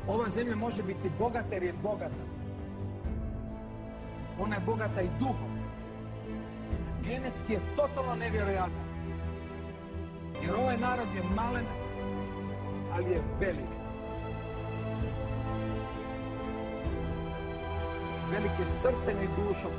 Ova zemlja može biti bogata jer je bogata. Ona je bogata i duhom. Genetski je totalno nevjerojatan. Jer ovaj narod je malen, ali je velik. Velik je srcem i dušom.